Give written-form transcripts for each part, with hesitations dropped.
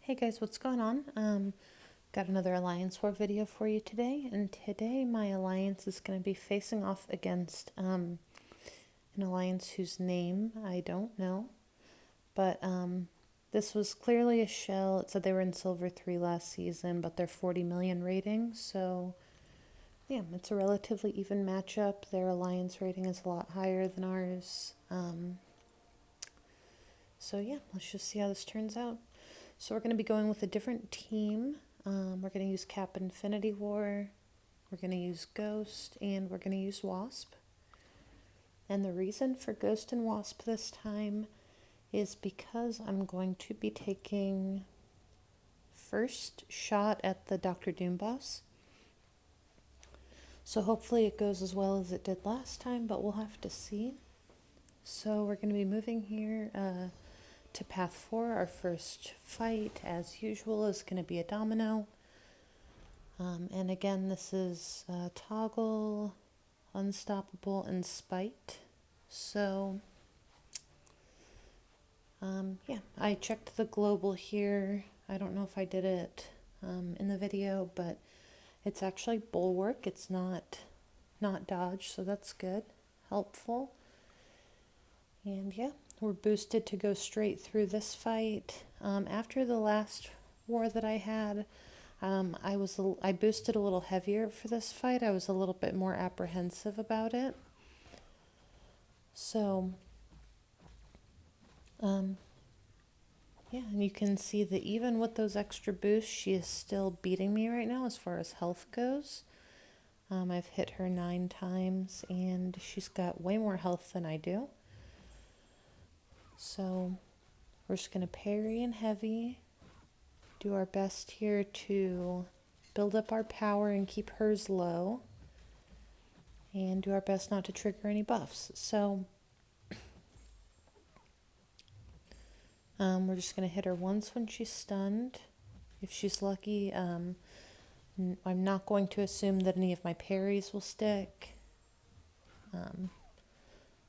Hey guys, what's going on? Got another Alliance War video for you today, and today my alliance is going to be facing off against an alliance whose name I don't know, but this was clearly a shell. It said they were in Silver 3 last season, but they're 40 million rating, so yeah, it's a relatively even matchup. Their alliance rating is a lot higher than ours, so yeah, let's just see how this turns out. So we're going to be going with a different team. We're going to use Cap Infinity War, we're going to use Ghost, and we're going to use Wasp. And the reason for Ghost and Wasp this time is because I'm going to be taking first shot at the Dr. Doom boss. So hopefully it goes as well as it did last time, but we'll have to see. So we're going to be moving here to Path 4. Our first fight, as usual, is going to be a domino. And again, this is Toggle, Unstoppable, and Spite. So, yeah, I checked the global here. I don't know if I did it in the video, but it's actually Bulwark. It's not Dodge, so that's good, helpful. And yeah, we're boosted to go straight through this fight. After the last war that I had, I boosted a little heavier for this fight. I was a little bit more apprehensive about it. So, yeah, and you can see that even with those extra boosts, she is still beating me right now as far as health goes. I've hit her 9 times, and she's got way more health than I do. So we're just going to parry and heavy, do our best here to build up our power and keep hers low, and do our best not to trigger any buffs. So we're just going to hit her once when she's stunned. If she's lucky, I'm not going to assume that any of my parries will stick.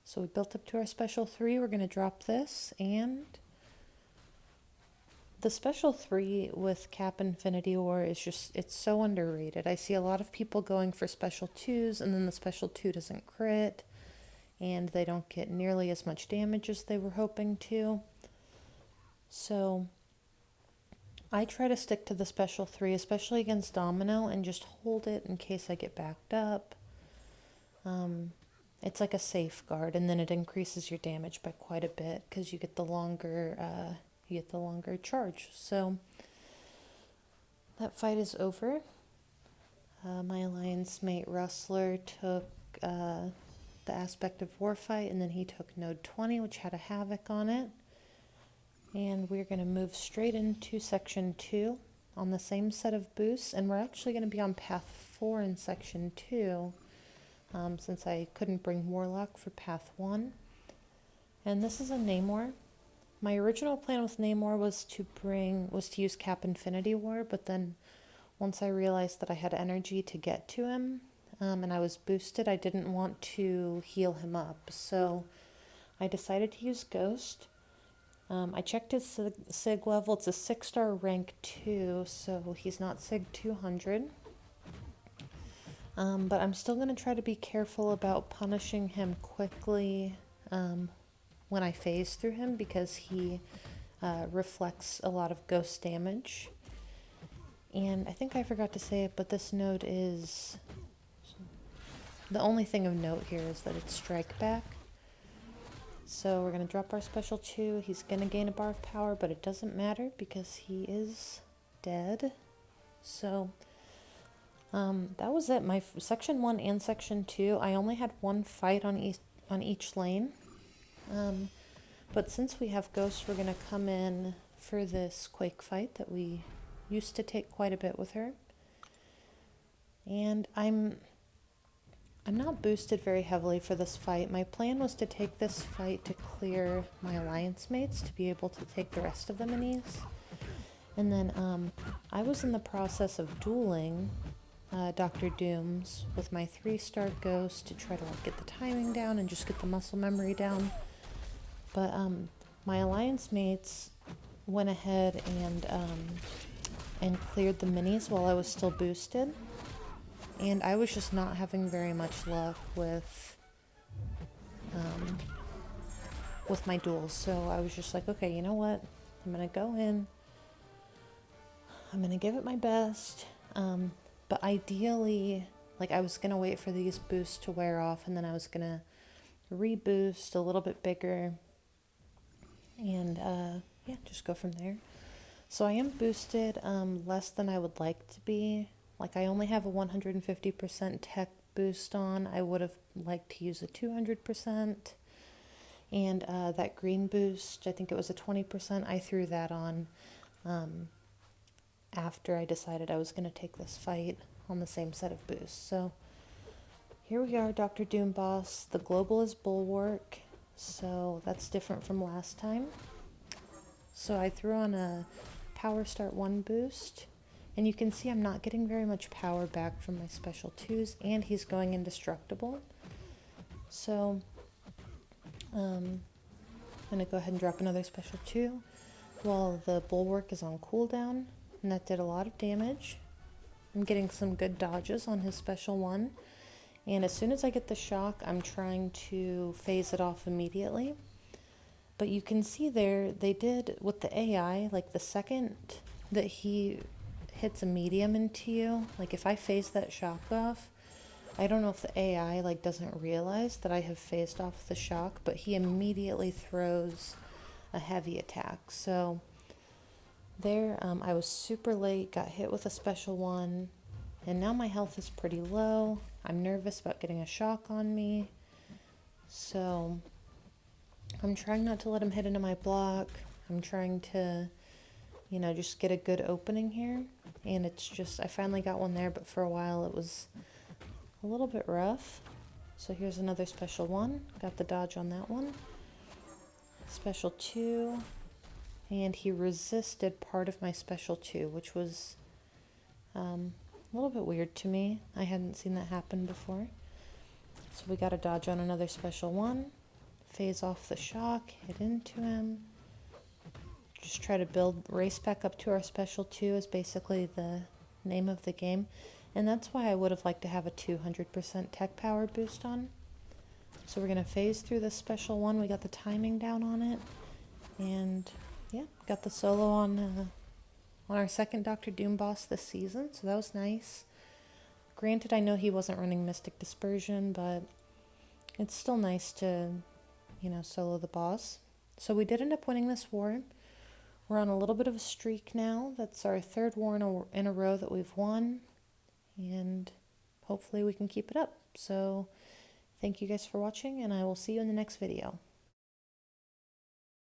So we built up to our special 3. We're going to drop this, and the special 3 with Cap Infinity War is just, it's so underrated. I see a lot of people going for special 2s, and then the special 2 doesn't crit, and they don't get nearly as much damage as they were hoping to. So I try to stick to the special 3, especially against Domino, and just hold it in case I get backed up. It's like a safeguard, and then it increases your damage by quite a bit because you get the longer charge. So that fight is over. My alliance mate Rustler took the Aspect of War fight, and then he took Node 20, which had a Havoc on it. And we're going to move straight into Section 2 on the same set of boosts, and we're actually going to be on Path 4 in Section 2. Since I couldn't bring Warlock for Path 1. And this is a Namor. My original plan with Namor was to use Cap Infinity War, but then once I realized that I had energy to get to him, and I was boosted, I didn't want to heal him up. So I decided to use Ghost. I checked his Sig level. It's a 6-star rank 2, so he's not Sig 200. But I'm still going to try to be careful about punishing him quickly when I phase through him, because he reflects a lot of ghost damage. And I think I forgot to say it, but this node is... The only thing of note here is that it's strike back. So we're going to drop our special 2. He's going to gain a bar of power, but it doesn't matter because he is dead. So... that was it. My Section 1 and Section 2, I only had one fight on each lane. But since we have Ghost, we're going to come in for this Quake fight that we used to take quite a bit with her. And I'm not boosted very heavily for this fight. My plan was to take this fight to clear my alliance mates to be able to take the rest of them in ease. And then I was in the process of dueling Dr. Dooms with my 3-star Ghost to try to get the timing down and just get the muscle memory down. But my alliance mates went ahead and cleared the minis while I was still boosted. And I was just not having very much luck with my duels. So I was just like, okay, you know what? I'm gonna go in. I'm gonna give it my best. But ideally, like I was gonna wait for these boosts to wear off, and then I was gonna reboost a little bit bigger, and yeah, just go from there. So I am boosted less than I would like to be. Like I only have a 150% tech boost on. I would have liked to use a 200%. And that green boost, I think it was a 20%, I threw that on after I decided I was going to take this fight on the same set of boosts. So here we are, Dr. Doom Boss. The global is Bulwark, so that's different from last time. So I threw on a Power Start 1 boost, and you can see I'm not getting very much power back from my special 2s, and he's going indestructible. So I'm going to go ahead and drop another special 2 while the Bulwark is on cooldown, and that did a lot of damage. I'm getting some good dodges on his special 1, and as soon as I get the shock, I'm trying to phase it off immediately. But you can see there, they did, with the AI, like the second that he hits a medium into you, like if I phase that shock off, I don't know if the AI like doesn't realize that I have phased off the shock, but he immediately throws a heavy attack. So there, I was super late, got hit with a special 1, and now my health is pretty low. I'm nervous about getting a shock on me. So I'm trying not to let him hit into my block. I'm trying to, you know, just get a good opening here. And it's just, I finally got one there, but for a while it was a little bit rough. So here's another special 1. Got the dodge on that one. Special 2. And he resisted part of my special 2, which was a little bit weird to me. I hadn't seen that happen before. So we got a dodge on another special 1. Phase off the shock, hit into him. Just try to race back up to our special 2 is basically the name of the game. And that's why I would have liked to have a 200% tech power boost on. So we're going to phase through this special 1. We got the timing down on it. And yeah, got the solo on our second Dr. Doom boss this season. So that was nice. Granted, I know he wasn't running Mystic Dispersion, but it's still nice to, you know, solo the boss. So we did end up winning this war. We're on a little bit of a streak now. That's our 3rd war in a row that we've won. And hopefully we can keep it up. So thank you guys for watching, and I will see you in the next video.